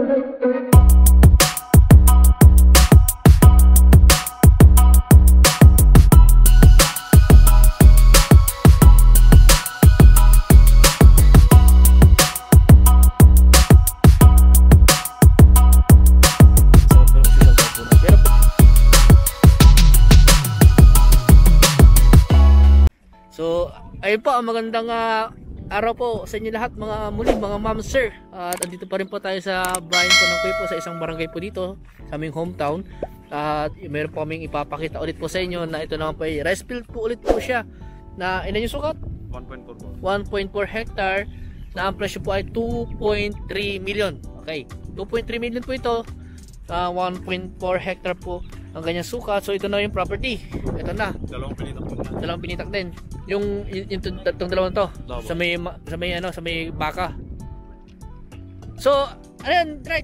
So, ayun po, magandang araw po sa inyo lahat mga ma'am sir. At andito pa rin po tayo sa bayan po ng Kuya po, sa isang barangay po dito sa aming hometown. At meron po kaming ipapakita ulit po sa inyo na ito naman po ay rice field po ulit po siya. Na ilan yung sukat? 1.4 hectare na ang presyo po ay 2.3 million. Okay, 2.3 million po ito. 1.4 hectare po ang ganyang sukat. So ito na yung property. Ito na. Dalawang pinitak din. Yung itong dalawang to sa may baka. So, ano yan, right?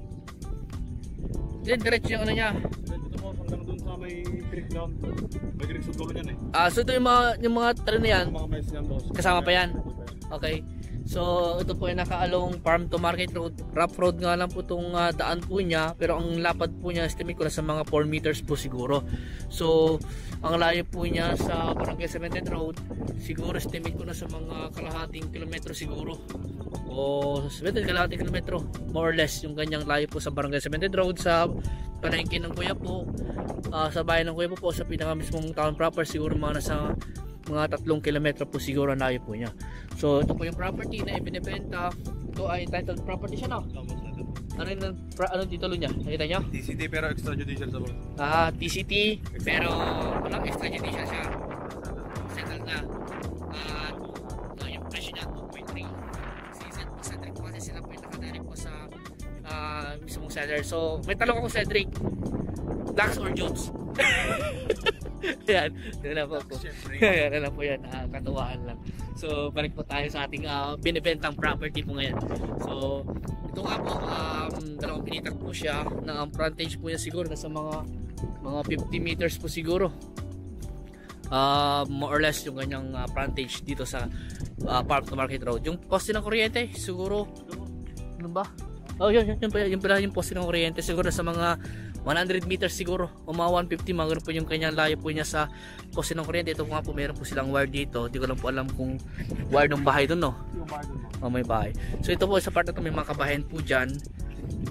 Diretso yung ano niya. Ito mo hanggang doon sa may creek down. May creek sa dulo niyan So ito yung mga tren na yan. Mga mais niyan boss. Kasama pa yan. Okay. So ito po yung nakaalong farm to market road. Rough road nga lang po itong daan po niya, pero ang lapad po niya estimate ko na sa mga 4 meters po siguro. So ang layo po niya sa Barangay Cemented Road siguro estimate ko na sa mga kalahating kilometro siguro, o cemented kalahating kilometro more or less yung ganyang layo po sa Barangay Cemented Road, sa palengke ng Kuya po, sa bayan ng Kuya po, sa pinaka mismong town proper siguro mga nasa mga 3 kilometro po siguro ang layo po niya. So ito po yung property na ibinebenta. Ito ay titled property siya, no? Ano titulo niya? Nakita nyo? TCT pero extrajudicial sa boss. TCT pero walang extrajudicial siya. Settled na. Yung presyo niya 2.3. Si Cedric po kasi sila po yung nakadirect po sa mismong seller. So may talong ako, Cedric, Blacks or Jones? Yan, yun na po. Yan na po yan, katuwaan lang. So balik po tayo sa ating binibentang property po ngayon. So ito nga po, dalawang pinitak po siya na ang frontage po niya siguro nasa mga 50 meters po siguro, more or less yung ganyang frontage dito sa Farm to Market Road. Yung poste ng kuryente siguro, ano ba? Yun pala yung poste ng kuryente siguro sa mga 100 meters siguro o mga 150, mga po yung kanyang layo po niya sa poste ng kuryente. Ito nga po, meron po silang wire dito. Hindi ko lang po alam kung wire ng bahay doon, no? May bahay. So ito po sa part na ito, may mga kabahayan po dyan.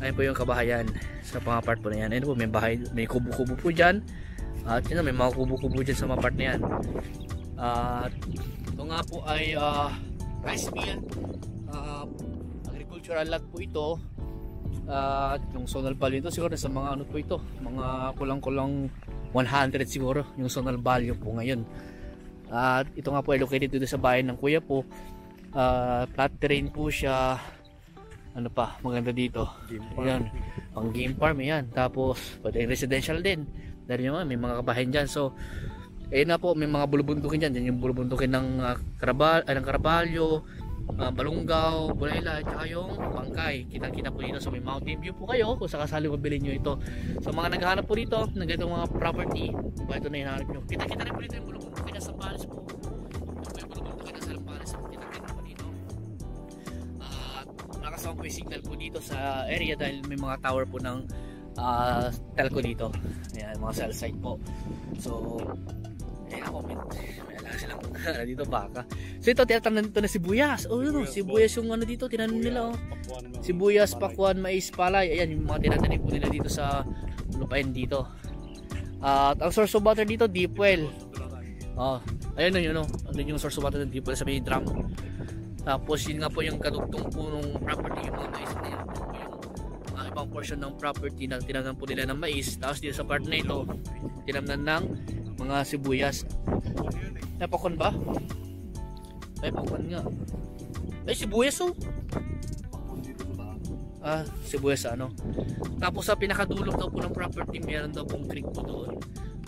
Ayun po yung kabahayan sa mga part po na yan. Ayun po, may bahay, may kubo-kubo po dyan. At yun, may mga kubo-kubo dyan sa mga part na yan. At ito nga po ay rice field, agricultural lot po ito. At yung zonal value ito siguro sa mga ano po ito, mga kulang-kulang 100 siguro yung zonal value po ngayon. At ito nga po ay located dito sa bayan ng Kuya po. Flat terrain po siya. Ano pa maganda dito? Ayan, pang game farm yan. Tapos pwede residential din dahil naman may mga kabahayan dyan. So ayun na po, may mga bulubundukin dyan. Yan yung bulubundukin ng Caraballo, Balungaw, Bulayla, at saka yung Bangkay. Kitang-kita po dito. So may mountain view po kayo kung sakasali mabili nyo ito. So mga naghahanap po dito ng ganitong mga property, ito na hinahanap nyo. Kita-kita rin po dito yung bulubundukin na Sambales po. Yung bulubundukin na Sambales po, kita-kita po dito. Nakasama po yung signal po dito sa area dahil may mga tower po ng telco dito. Ayan, mga cell site po. So ayan ako, may alam silang dito baka. So ito, tinatamnan dito na sibuyas. Oh, yun, sibuyas yung ano dito, tinanim nila. Sibuyas, pakwan, mais, palay. Ayan, yung mga tinatanim po nila dito sa lupain dito. At ang source of water dito, deep well. Ayun yun, andun yung source of water ng deep well sa may drum. Tapos yun nga po yung kadugtong po ng property, yung mga mais na yun. Yung ibang portion ng property na tinamnan po nila ng mais. Tapos dito sa part na ito, tinamnan ng mga sibuyas. Napakon ba? Ay, pakon nga. Ay, sibuyas oh. Sibuyas ano. Tapos sa pinakadulong daw po ng property, meron daw pong creek po doon.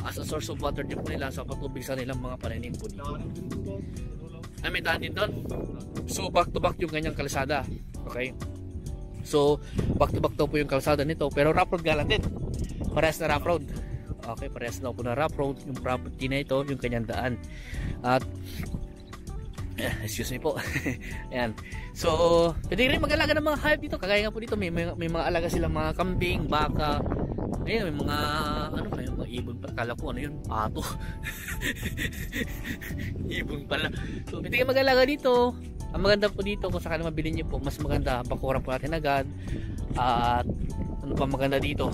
As a source of water din po nila sa patubig sa nilang mga pananim po dito. May daan din doon. So back to back yung ganyang kalsada. Okay. So back to back daw po yung kalsada nito. Pero rough road galang din. Parehas na rough road. Okay, parehas daw po na rough road yung property na ito, yung kanyang daan. At Excuse me po. Ayan. So, pwede rin mag-alaga ng mga hayop dito. Kagaya nga po dito, may mga alaga silang mga kambing, baka. Ayun, may mga ano pa yung mga ibon pa. Kala ko ano yun, pato. Ibon pala. So, pwede kayo mag-alaga dito. Ang maganda po dito, kung sakali mabili niyo po, mas maganda, bakuran po natin agad. At ano pa maganda dito?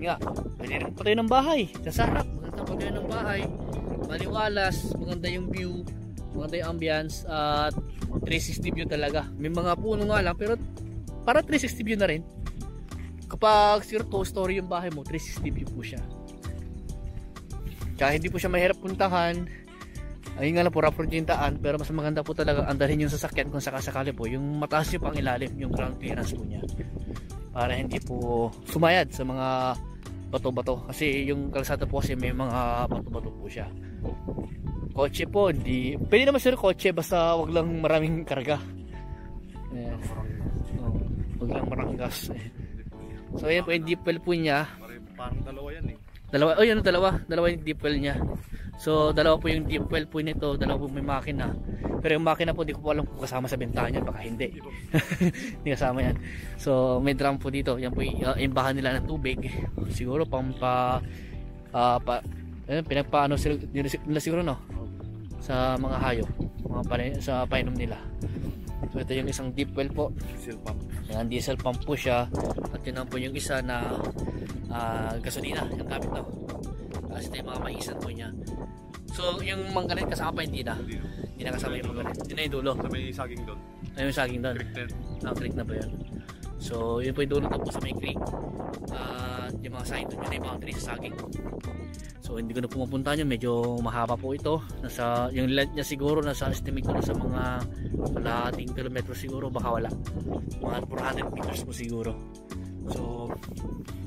Nga, pwede rin po tayo ng bahay. Sa harap, maganda po tayo ng bahay. Maliwalas, maganda yung view, maganda yung ambience, at 360 view talaga. May mga puno nga lang, pero para 360 view na rin. Kapag siguro 2-story yung bahay mo, 360 view po siya. Kaya hindi po siya mahirap puntahan. Ayun nga lang po, rough yung daan, pero mas maganda po talaga andalhin yung sasakyan kung sakasakali po. Yung mataas nyo pang ilalim, yung ground clearance po niya. Para hindi po sumayad sa mga bato-bato. Kasi yung kalsada po kasi may mga bato-bato po siya. Kotse po, hindi. Pwede naman sir kotse, basta wag lang maraming karga. Ayan. Wag lang maranggas. So ayan po yung deep well po niya. Parang dalawa yan eh. Dalawa, oh yun, dalawa yung deep well niya. So dalawa po yung deep well po nito, dalawa po may makina. Pero yung makina po, di ko po alam kung kasama sa bentahan yan, baka hindi. Hindi kasama yan. So may drum po dito, yan po yung imbahan nila ng tubig. Siguro pinagpaano nila siguro no? Sa mga hayop, sa painom nila. So ito yung isang deep well po. Diesel pump. Yan, diesel pump po siya. At yun po yung isa na gasolina, yung gamit na. Kasi ito yung mga maisan po niya. So yung manggalit kasama pa hindi na. Hindi na kasama yung manggalit. Yun na yung dulo. Sa may saging doon. Ayun yung saging doon. Creek 10. Creek na ba yun? So yun po yung dulo na po sa may creek. Yung mga sign doon, yun na yung boundary sa saging. So hindi ko na pumapunta nyo, medyo mahaba po ito. Yung length niya siguro nasa estimate ko na sa mga kalahating kilometro siguro, baka wala. Mga 400 meters po siguro. So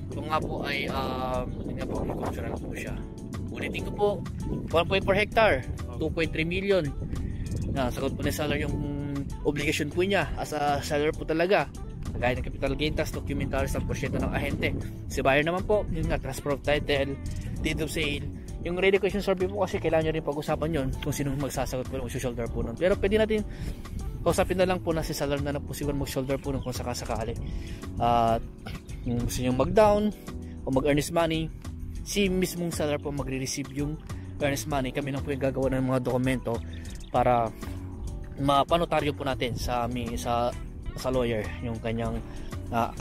ito nga po ay yun nga po, agricultural po siya. Ulitin ko po, 1.4 hectare, 2.3 million. Sagot po ni seller yung obligation po niya as a seller po talaga. Gaya ng capital gain tax, documentary sa porsyento ng ahente. Si buyer naman po, yun nga, transfer of title, deed of sale. Yung relocation survey po kasi kailangan nyo rin pag-usapan yun kung sino magsasagot po ng shoulder po nun. Pero pwede natin kausapin na lang po na si seller na po siguro mag-shoulder po nun kung sakasakali. At yung gusto nyo mag-down o mag-earnest money, si mismong seller po magre-receive yung earnest money. Kami lang po yung gagawa ng mga dokumento para mapanotaryo po natin sa lawyer yung kanyang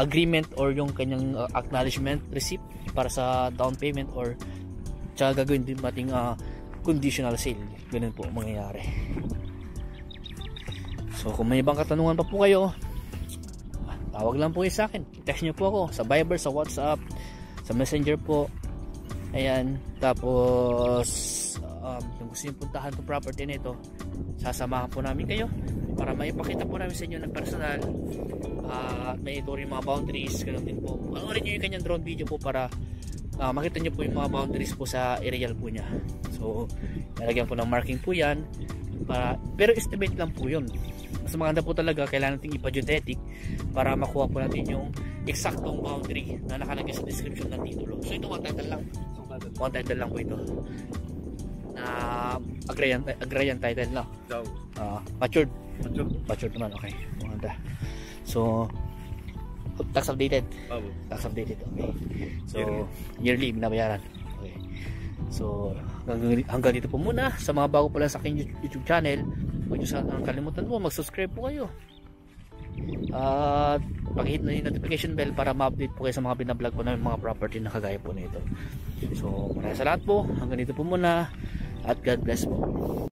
agreement or yung kanyang acknowledgement receipt para sa down payment or tsaka gagawin din mating conditional sale. Ganun po mangyayari. So kung may ibang katanungan pa po kayo, tawag lang po kayo sa akin, text nyo po ako sa Viber, sa WhatsApp, sa Messenger po. Ayan, tapos kung gusto nyo puntahan itong property nito, sasamahan po namin kayo para maipakita po namin sa inyo ng personal. May ito rin mga boundaries, ganun din po. Panoorin nyo yung kanyang drone video po para makita nyo po yung mga boundaries po sa aerial po niya. So nalagyan po ng marking po yan pero estimate lang po yun. Mas maganda po talaga, kailangan natin ipa-geodetic para makuha po natin yung eksaktong boundary na nakalagay sa description ng titulo. So ito one title lang. One title lang po ito. Agrarian title na. Matured naman, okay. Maganda. So tax updated. Tax updated, okay. So yearly binabayaran. Okay. So hanggang dito po muna. Sa mga bago pa lang sa aking YouTube channel, huwag nyo sana kalimutan po mag-subscribe po kayo. At pag-hit na yung notification bell para ma-update po kayo sa mga binablog po namin mga property na kagaya po nito. So maraming salamat po. Hanggang dito po muna. At God bless po.